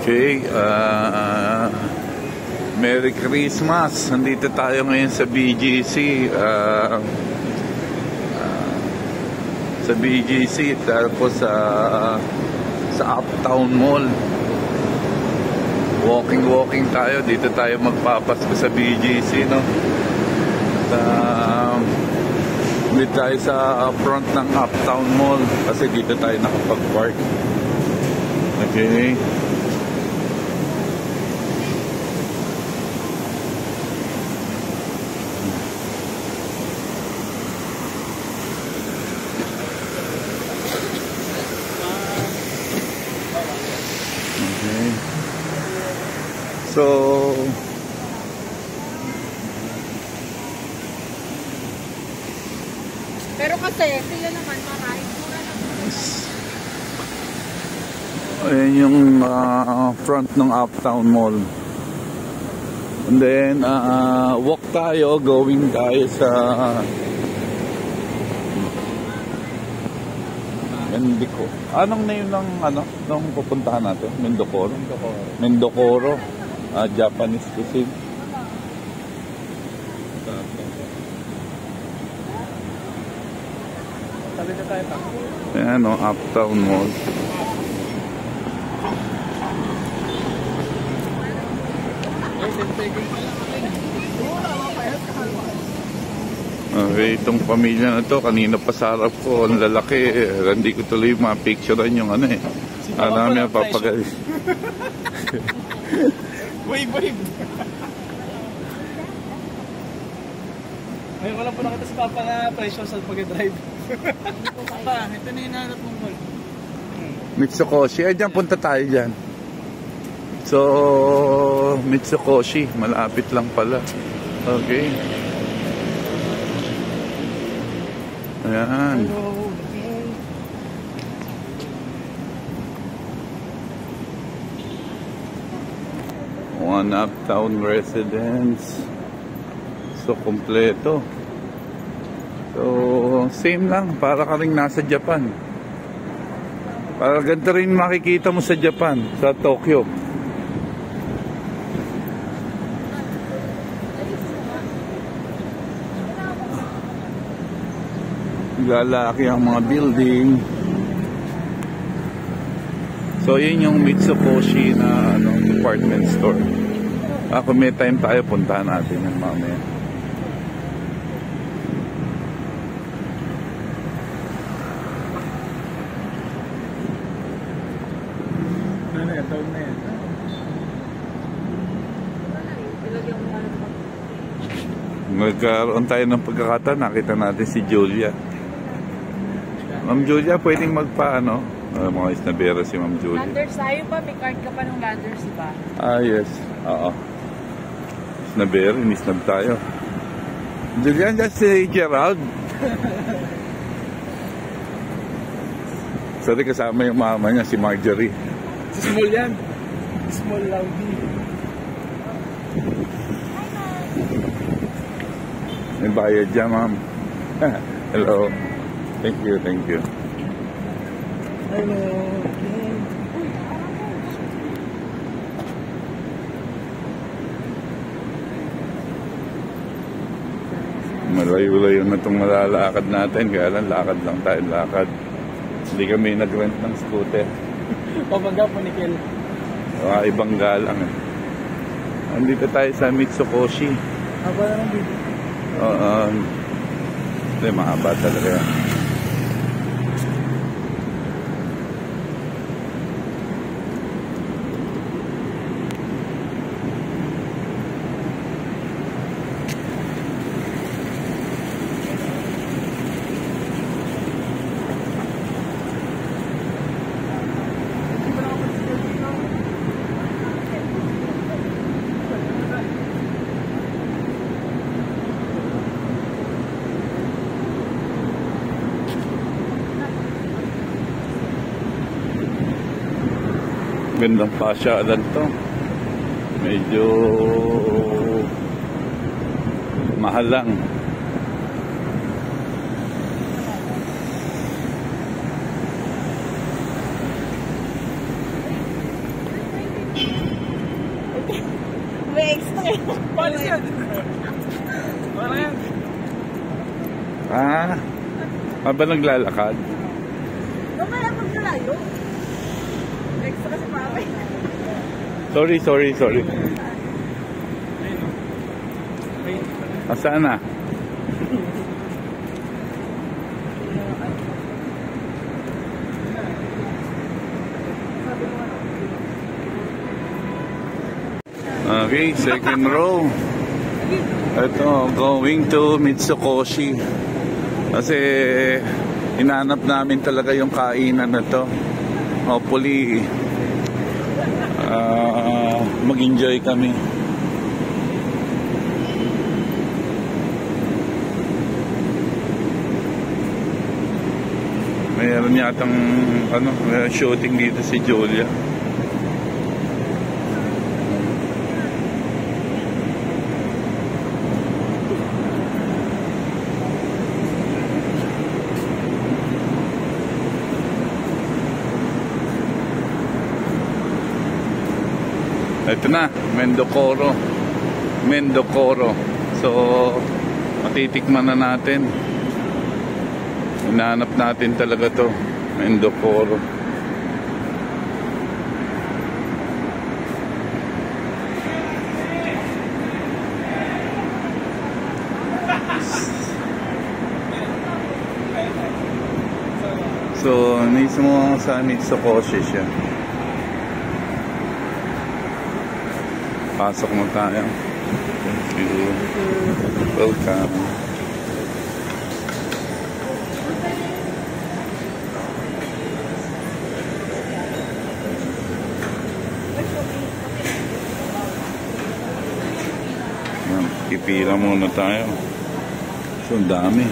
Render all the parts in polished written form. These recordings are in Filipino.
Okay, Merry Christmas! Nandito tayo ngayon sa BGC. Sa BGC, tapos sa Uptown Mall. Walking tayo. Dito tayo magpapasko sa BGC, no? Dito tayo sa front ng Uptown Mall kasi dito tayo nakapag-park. Okay. So, pero kasi sila naman maraming mura na. ayan yung front ng Uptown Mall. And then walk tayo, going tayo sa Mendocoro. Anong name ng nung pupuntahan natin? Mendocoro. Japanese cuisine. Sabi na tayo pa. Ayan o, Uptown Mall. Okay, itong pamilya na to, kanina pa sa harap ko, ang lalaki. Hindi ko tuloy ma-picturean yung namin papagal. Wave. Ngayon ko lang po nakita si Papa na pressure sa pag-drive. Papa, ito na hinahanap mong mall. Mitsukoshi. Dyan, punta tayo dyan. So, Mitsukoshi. Malapit lang pala. Okay. Ayan. One Uptown residence. So, kompleto. So, same lang. Para ka rin nasa Japan. Para ganito rin makikita mo sa Japan, sa Tokyo. Lalaki ang mga building. So, yun yung Mitsukoshi na department store. Kung may time tayo, puntahan natin yung mamaya. Taon na yan. Magkaroon tayo ng pagkakataon, nakita natin si Julia. Ma'am Julia, pwedeng mga isnabera si Ma'am Julia. Landers tayo pa, may card ka pa ng Landers, diba? Yes. Oo. Isnabera, inisnab tayo. Julian, that's si Gerald. Sorry, kasama yung mama niya, si Marjorie. Si Small yan. Small Laudi. May bayad dyan, ma'am. Hello. Thank you. Hello. Malayo-layo na itong malalakad natin. Kaya lang, lakad lang tayo, lakad. Hindi kami nag-rent ng scooter. Pabangga po ni Kel. Ibang galang. Andito tayo sa Mitsukoshi. Haba na ng video. Mahaba talaga. Gandang pasyalan to. Medyo mahal lang. extra. Palis yan. Wala yan. Ba naglalakad? Mamaya maglalayo. Extra si Mami. Sorry. Ayun, no? Saan na? Okay, second row. Ito, going to Mitsukoshi. Kasi hinanap namin talaga yung kainan na to. Hopefully mag-enjoy kami. Mayroon yatang shooting dito si Julia. Ito na, Mendocoro. So, matitikman na natin. Hinahanap natin talaga to, Mendocoro. So, mismo sa Mitsukoshi siya. Pasok mo tayo. Thank you. Welcome. Pipila muna tayo. So, ang dami.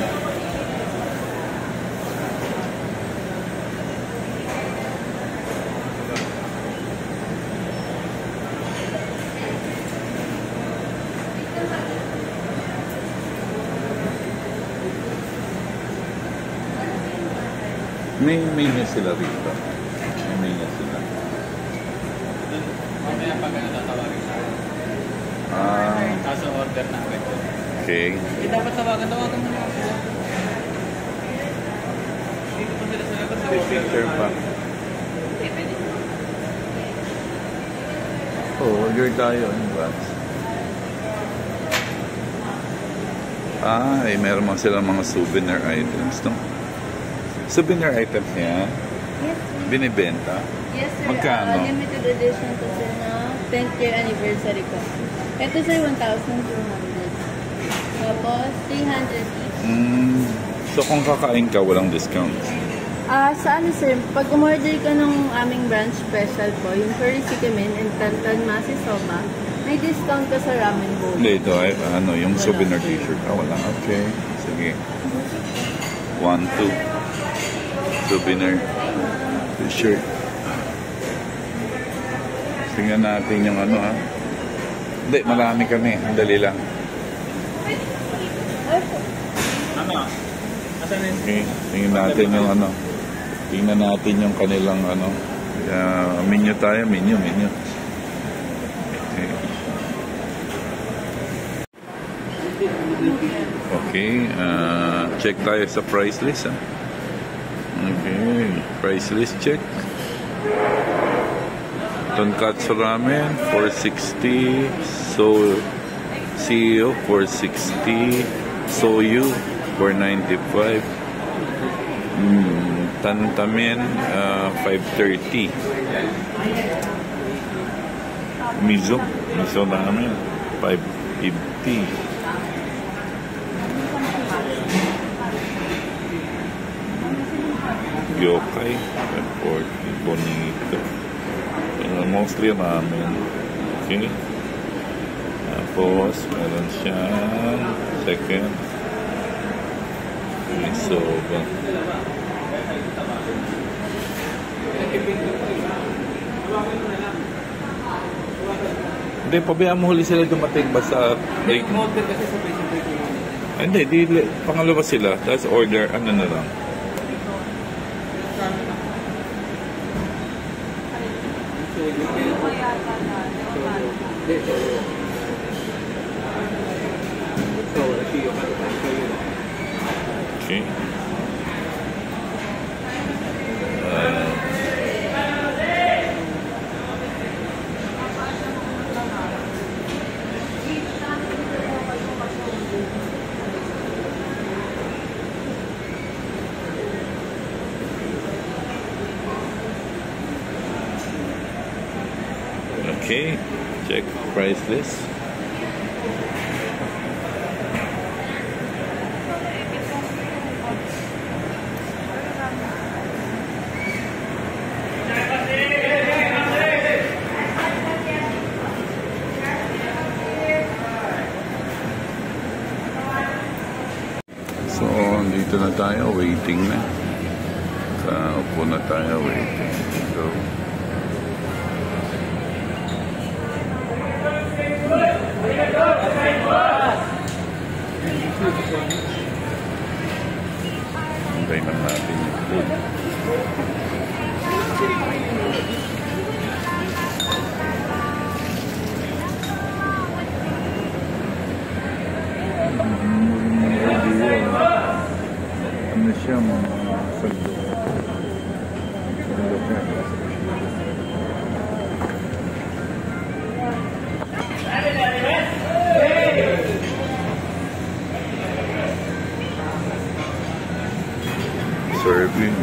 May menu sila rito. May menu sila. Mamaya pag tatawarin sa akin. Kaso order na agad. Okay. Dapat tawagan mo na. Dito pa sila sa labas sa order. Picture pa. Order tayo. Meron mga sila mga souvenir items, no? Souvenir items niya? Yes, sir. Binibenta? Yes, sir. Magkano? Limited edition to, sir, na 10th year anniversary ko. Ito, sir, 1,200. Tapos, 300 each. So kung kakain ka, walang discount? Sa ano, sir, pag umorder ka ng aming brand special po, yung curry chicken and tantan masi soba, may discount ka sa ramen bowl. Hindi, ito ay yung souvenir t-shirt. Wala. Okay. Sige. 1, 2. Souvenir t-shirt. Tingnan natin yung Hindi, marami kami. Dali lang. Ano? Asan yun? Okay. Tingnan natin yung Tingnan natin yung kanilang menu tayo. Menu. Okay. Okay. Check tayo sa price list. Okay. Price list check. Tonkatsu ramen, 460. CEO, 460. Soyu, 495. Tantamen, 530. Miso ramen, 550. Yokai, 540. Bonito. Mostly ramen. Okay. Tapos, meron siya second. Misoba. Hindi, pabayaan mo huli sila dumating basta break. Order kasi sa patient break. Hindi, pangalawa sila. Tapos order, na lang. Okay. Okay, check price list. So, dito na tayo, waiting na. Upo na tayo, waiting. So, hintay lang natin yung food. Ano siya, mga saldo. Saldo ka. Serving.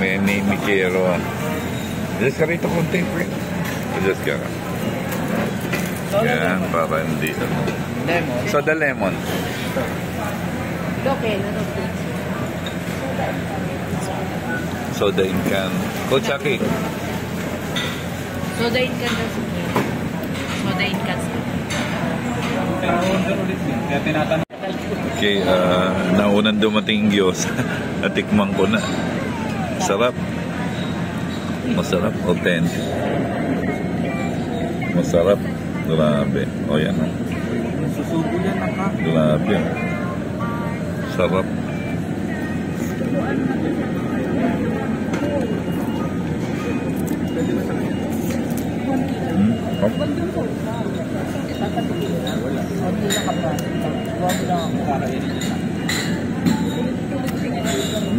May name Kero. Just ka rito konti, friend. Just ka. Yan, para hindi Lemon. Soda lemon. Okay, ano po? Soda in can. Kochaki. Soda in can daw sa akin. Soda in can sa akin. Kaya tinatanong. Okay, naunang dumating yung gyoza. Natikman ko na. Sarap. Masarap. Authentic. Masarap. Grabe. O yan. Susubo yan na ka. Grabe. Sarap.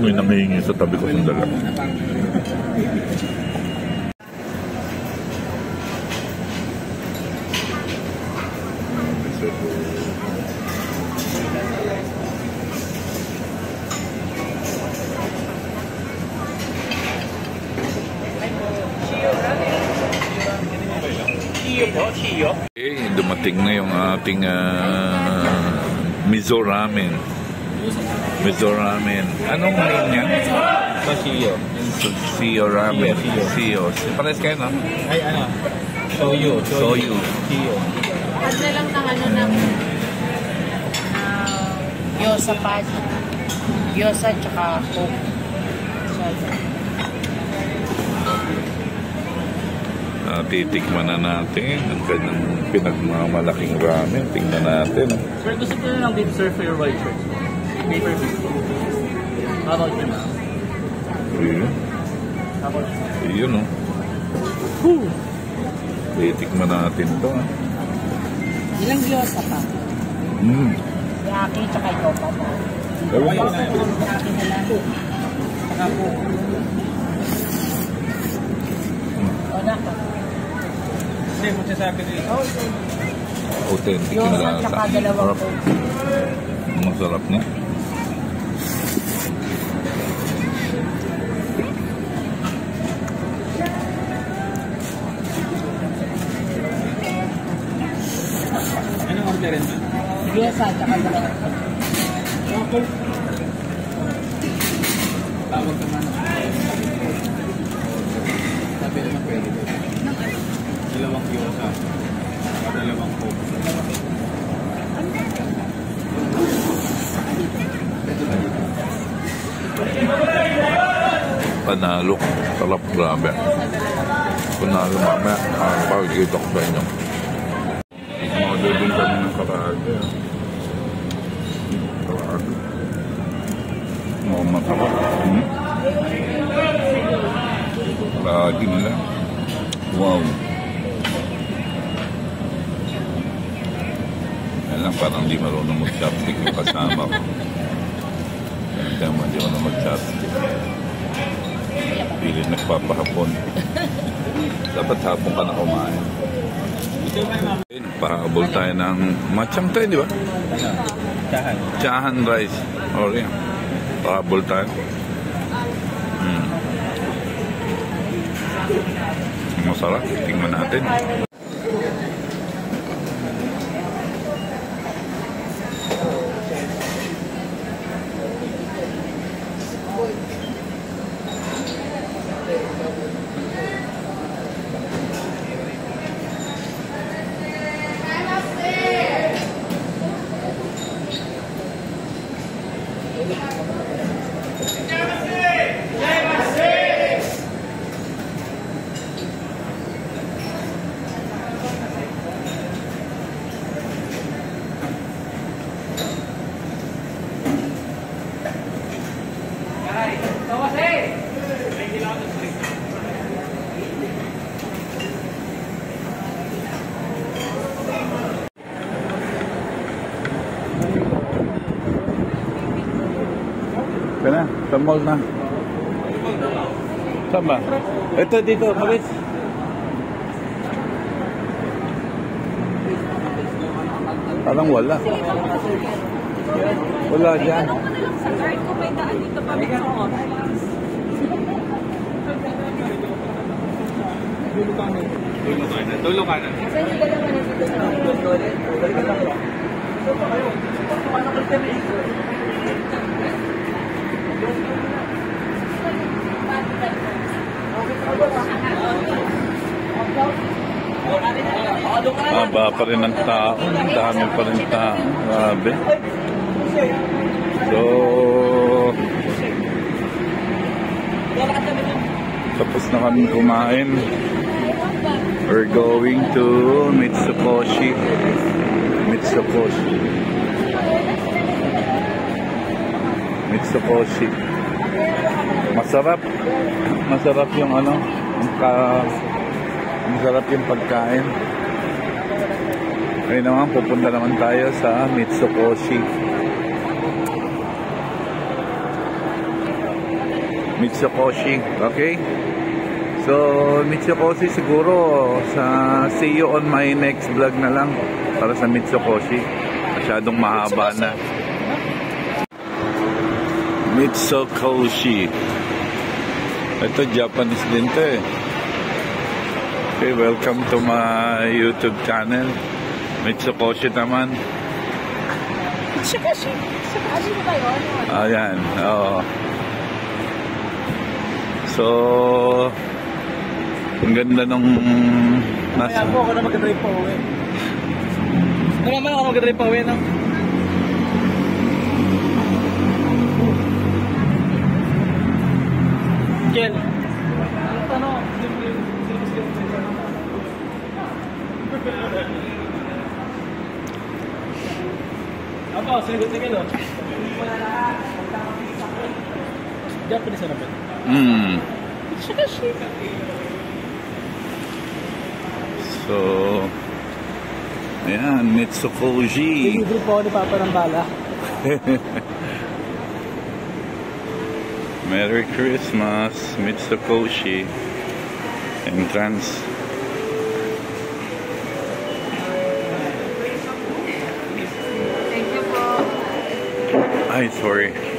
May nangihingi sa tabi ko ng dala. Okay, dumating na yung ating miso ramen. Miso ramen. Anong name niya? Sashio. Shio ramen. Shio. Shio. Pares kayo, no? Ay, ano? Soyu. Soyu. Shio. Add na lang ng ano ng gyoza pad. Gyoza tsaka coke. Titikman na natin ang kanyang pinagmamalaking ramen. Tingnan natin. Sir, gusto ko na lang dito, sir, for your white shirt. Paper beef. How about you, ma'am? Ayun. How about you? Ayun, no? Titikman natin ito. Ilang gyoza pa? Yaki tsaka ikaw pa mo. Ewan ko. Yaki na lang. Tsaka po. O na ka. Sir, magsasabi nila. Authentic Gyoza na tsaka lasa. dalawang coke. Masarap na. Anong orderin mo? Gyoza tsaka dalawang coke. Okay. Tawag ka man. Sabi naman pwede. Dalawang gyoza. Dalawang coke. Panalo. Sarap, grabe. Kunwari mamaya, makakapagkita ko sa inyo. Order din kami ng karage. Karage. Oo, mataba. Karage nila. Wow. Yan lang, parang di marunong mag-chopstick yung kasama ko. Kaya mo, di marunong mag-chopstick. Pilit nagpapahapon. Dapat hapon ka na kumain. Pahabol tayo ng matchang tayo, di ba? Chahan. Chahan rice. O yan. Pahabol tayo. Masarap. Tingnan natin. Kaya na, sa mall na. Saan ba? Ito, dito, mabit. Parang wala. Wala dyan. Ano ko na lang sa guard ko may daan dito pa sa office. Dulo kanan. Saan yung dalawa na dito sa Haba pa rin ang tao. Dami pa rin tao. Grabe. So, tapos na kami kumain. We're going to Mitsukoshi. Mitsukoshi. Masarap. Masarap yung ano, masarap yung pagkain. Ngayon naman, pupunta naman tayo sa Mitsukoshi. Okay? So, Mitsukoshi siguro sa see you on my next vlog na lang para sa Mitsukoshi. Masyadong mahaba na. Mitsukoshi. Ito, Japanese din to eh. Okay, welcome to my YouTube channel. Mitsukoshi naman. Mitsukoshi ba yun? Ayan, oo. So, ang ganda nung Kaya po ako na mag-drive pa uwi. Naman ako mag-drive pa uwi, no? Ken, ano? Apa, sinigot na kayo? Japanese na ba? So, ayan, Mitsukoshi. Nag-group ako ni Papa ng bala. Merry Christmas, Mitsukoshi. Entrance. Thank you po. Ay, sorry.